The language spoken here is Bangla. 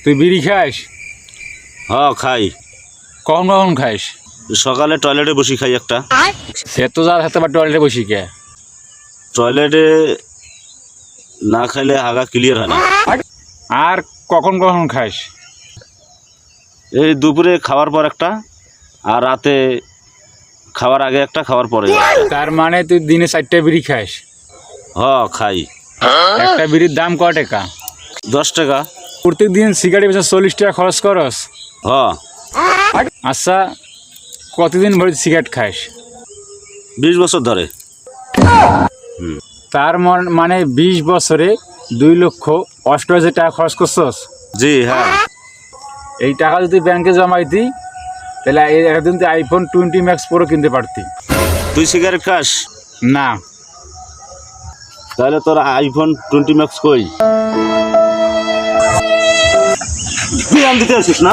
তুই বিড়ি খাস? হ্যাঁ খাই। কখন কখন খাস? সকালে টয়লেটে বসি খাই একটা। এত যা হাতে বা টয়লেটে বসি কে? টয়লেটে না খাইলে হাগা ক্লিয়ার হয় না। আর কখন কখন খাস? এই দুপুরে খাওয়ার পর একটা, আর রাতে খাওয়ার আগে একটা, খাওয়ার পরে। তার মানে তুই দিনে 4টা বিড়ি খাস? হ্যাঁ খাই। একটা বিড়ির দাম কয় টাকা? 10 টাকা। প্রত্যেক দিন সিগারেট বেচে 40 টাকা খরচ করস? হ্যাঁ। আচ্ছা, কতদিন ভরে সিগারেট খাস? 20 বছর ধরে। তার মানে 20 বছরে 2,88,000 টাকা খরচ করছস? জি হ্যাঁ। এই টাকা যদি ব্যাংকে জমাইতি তাহলে একদিন তুই iPhone 20 Max Pro কিনতে পারতি। তুই সিগারেট খাস? না। তাহলে তোর iPhone 20 Max কই? তুই আনতে আসিস না?